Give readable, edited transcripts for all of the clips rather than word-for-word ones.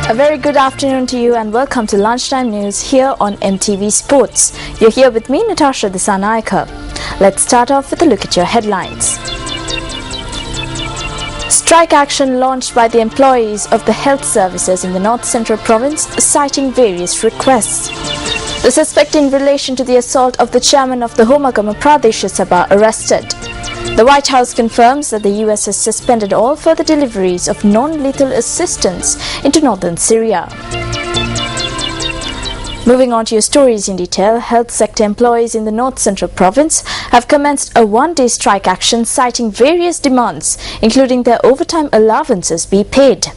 A very good afternoon to you and welcome to Lunchtime News here on MTV Sports. You're here with me, Natasha Disanaika. Let's start off with a look at your headlines. Strike action launched by the employees of the health services in the North Central Province, citing various requests. The suspect in relation to the assault of the chairman of the Homagama Pradesh Sabha arrested. The White House confirms that the US has suspended all further deliveries of non-lethal assistance into northern Syria. Moving on to your stories in detail, health sector employees in the North Central Province have commenced a one-day strike action citing various demands, including their overtime allowances be paid.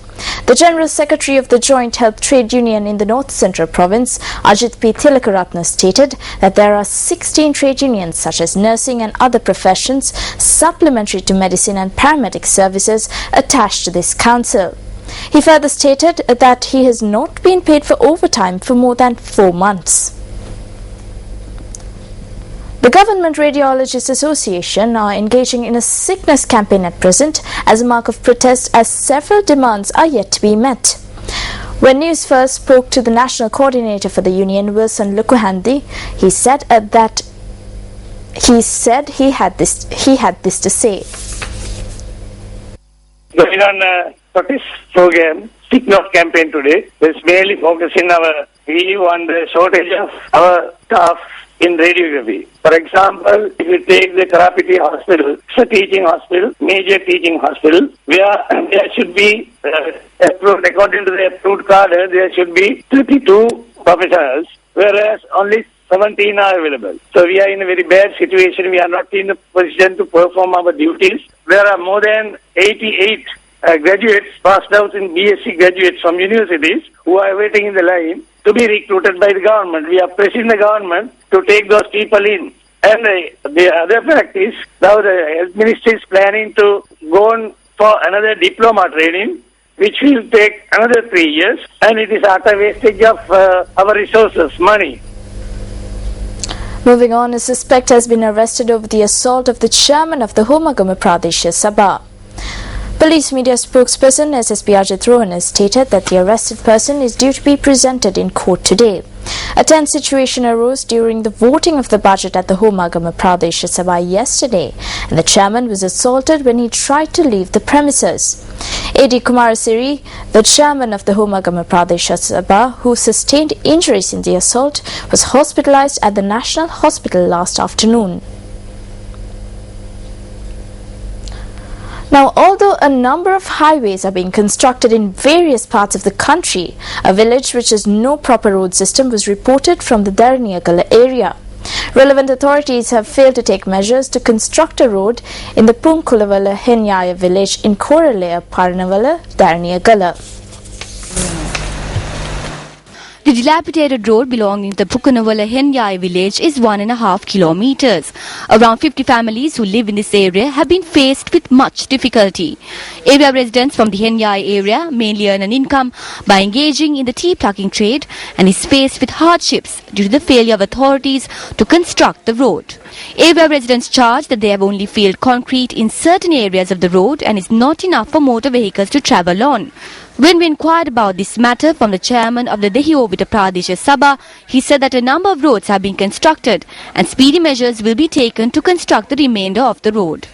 The General Secretary of the Joint Health Trade Union in the North Central Province, Ajit P. Tilakaratna, stated that there are 16 trade unions such as nursing and other professions supplementary to medicine and paramedic services attached to this council. He further stated that he has not been paid for overtime for more than 4 months. The Government Radiologists Association are engaging in a sickness campaign at present as a mark of protest as several demands are yet to be met. When Newsfirst spoke to the National Coordinator for the Union, Wilson Lukuhandi, he said he had this to say. Going on protest program, Sick Note campaign today, is mainly focusing our view on the shortage of our staff in radiography. For example, if you take the Karapiti Hospital, it's a teaching hospital, major teaching hospital, where there should be, approved, according to the approved cadre, there should be 32 professionals, whereas only 17 are available. So we are in a very bad situation. We are not in a position to perform our duties. There are more than 88 graduates passed out in BSc graduates from universities who are waiting in the line to be recruited by the government. We are pressing the government to take those people in. And the other fact is, now the health ministry is planning to go on for another diploma training, which will take another 3 years, and it is utter wastage of our resources, money. Moving on, a suspect has been arrested over the assault of the chairman of the Homagama Pradesh Sabha. Police media spokesperson SSP Ajit Rohan has stated that the arrested person is due to be presented in court today. A tense situation arose during the voting of the budget at the Homagama Pradesh Sabha yesterday, and the chairman was assaulted when he tried to leave the premises. A.D. Kumarasiri, the chairman of the Homagama Pradesh Sabha, who sustained injuries in the assault, was hospitalized at the National Hospital last afternoon. Now, although a number of highways are being constructed in various parts of the country, a village which has no proper road system was reported from the Darniyagala area. Relevant authorities have failed to take measures to construct a road in the Punkulavalla Henyaya village in Koralaya, Paranavala, Darniyagala. The dilapidated road belonging to the Pukanawala Henyaya village is 1.5 kilometers. Around 50 families who live in this area have been faced with much difficulty. Area residents from the Henyaya area mainly earn an income by engaging in the tea plucking trade and is faced with hardships due to the failure of authorities to construct the road. Area residents charge that they have only filled concrete in certain areas of the road and is not enough for motor vehicles to travel on. When we inquired about this matter from the chairman of the Dehiovita Pradesh Sabha, he said that a number of roads have been constructed and speedy measures will be taken to construct the remainder of the road.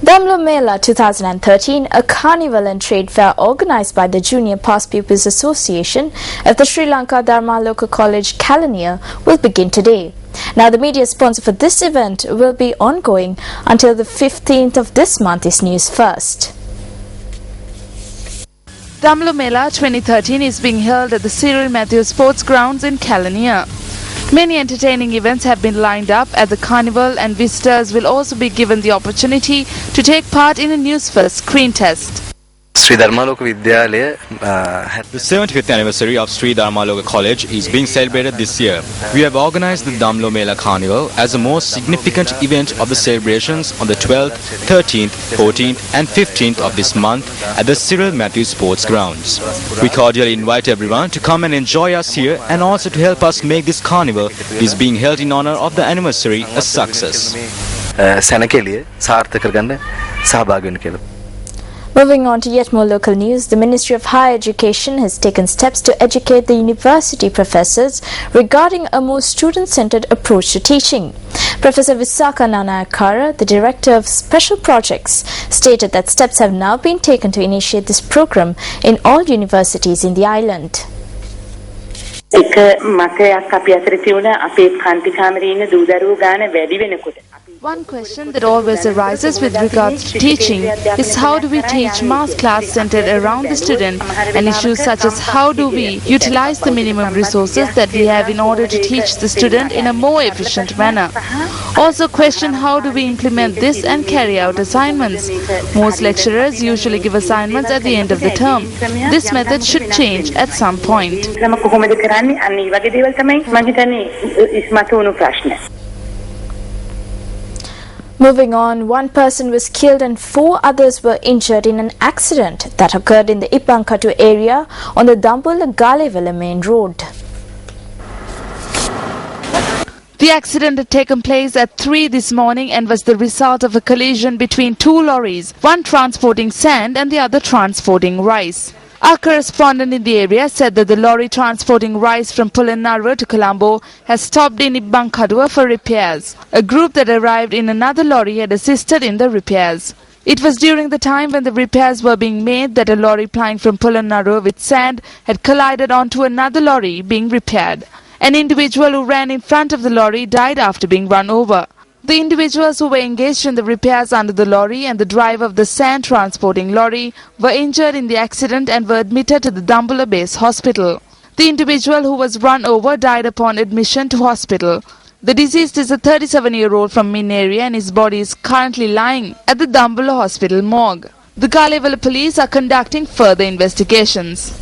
Damlo Mela 2013, a carnival and trade fair organized by the Junior Past Pupils Association of the Sri Lanka Dharmaloka College, Kalaniya, will begin today. Now, the media sponsor for this event will be ongoing until the 15th of this month is Newsfirst. Damlo Mela 2013 is being held at the Cyril Matthews Sports Grounds in Kalaniya. Many entertaining events have been lined up at the carnival, and visitors will also be given the opportunity to take part in a Newsfirst screen test. The 75th anniversary of Sri Dharmaloka College is being celebrated this year. We have organized the Damlo Mela Carnival as the most significant event of the celebrations on the 12th, 13th, 14th and 15th of this month at the Cyril Matthews Sports Grounds. We cordially invite everyone to come and enjoy us here and also to help us make this carnival, which is being held in honor of the anniversary, a success. Moving on to yet more local news, the Ministry of Higher Education has taken steps to educate the university professors regarding a more student-centered approach to teaching. Professor Visakha Nanayakara, the Director of Special Projects, stated that steps have now been taken to initiate this program in all universities in the island. One question that always arises with regards to teaching is how do we teach mass class centered around the student, and issues such as how do we utilize the minimum resources that we have in order to teach the student in a more efficient manner. Also question how do we implement this and carry out assignments. Most lecturers usually give assignments at the end of the term. This method should change at some point. Moving on, one person was killed and 4 others were injured in an accident that occurred in the Ipankatu area on the Dambulla-Galewala main road. The accident had taken place at 3 this morning and was the result of a collision between 2 lorries, one transporting sand and the other transporting rice. Our correspondent in the area said that the lorry transporting rice from Polonnaruwa to Colombo has stopped in Ibankadua for repairs. A group that arrived in another lorry had assisted in the repairs. It was during the time when the repairs were being made that a lorry plying from Polonnaruwa with sand had collided onto another lorry being repaired. An individual who ran in front of the lorry died after being run over. The individuals who were engaged in the repairs under the lorry and the driver of the sand transporting lorry were injured in the accident and were admitted to the Dambulla Base Hospital. The individual who was run over died upon admission to hospital. The deceased is a 37-year-old from Min area and his body is currently lying at the Dambulla Hospital morgue. The Galewala police are conducting further investigations.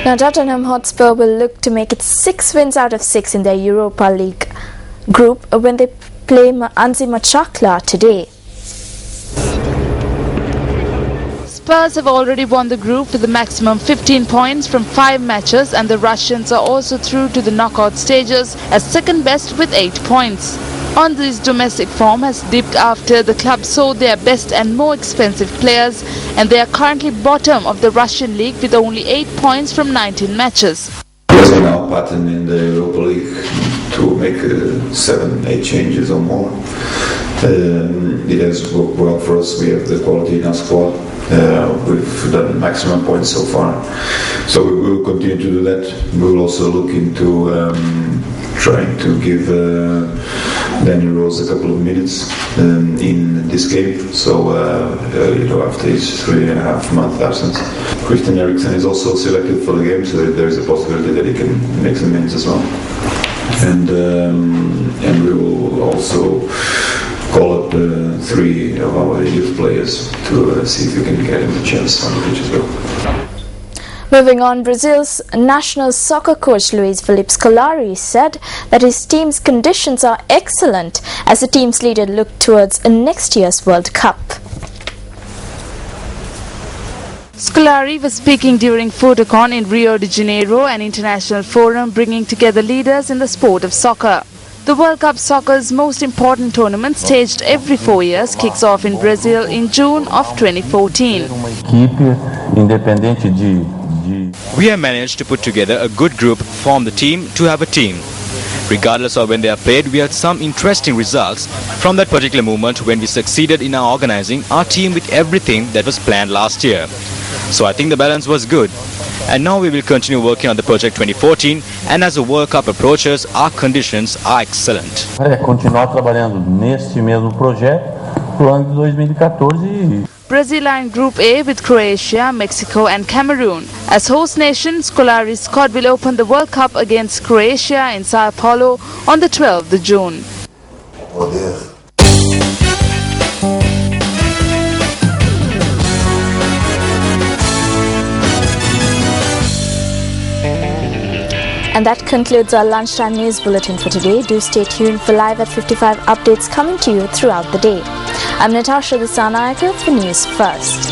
Now Tottenham Hotspur will look to make it 6 wins out of 6 in their Europa League group when they play Anzi Machakla today. Spurs have already won the group with a maximum 15 points from 5 matches, and the Russians are also through to the knockout stages as second best with 8 points. On this domestic form has dipped after the club sold their best and more expensive players, and they are currently bottom of the Russian league with only 8 points from 19 matches. There's now a pattern in the Europa League to make 7-8 changes or more. It has worked well for us. We have the quality in our squad. We've done maximum points so far, so we will continue to do that. We will also look into trying to give Danny Rose a couple of minutes in this game. So after his 3.5 month absence, Christian Eriksen is also selected for the game, so there is a possibility that he can make some minutes as well. And we will also call up 3 of our youth players to see if we can get him a chance on the pitch as well. Moving on, Brazil's national soccer coach Luis Felipe Scolari said that his team's conditions are excellent as the team's leader looked towards next year's World Cup. Scolari was speaking during Photocon in Rio de Janeiro, an international forum bringing together leaders in the sport of soccer. The World Cup Soccer's most important tournament, staged every 4 years, kicks off in Brazil in June of 2014. We have managed to put together a good group, form the team to have a team. Regardless of when they are played, we had some interesting results from that particular moment when we succeeded in our organizing our team with everything that was planned last year. So I think the balance was good. And now we will continue working on the project 2014, and as the World Cup approaches, our conditions are excellent. Continuar trabalhando nesse mesmo projeto pro ano de 2014. Brazil are in Group A with Croatia, Mexico and Cameroon. As host nation, Scolari's squad will open the World Cup against Croatia in Sao Paulo on the 12th of June. And that concludes our lunchtime news bulletin for today. Do stay tuned for live at 55 updates coming to you throughout the day. I'm Natasha Disanayake for Newsfirst.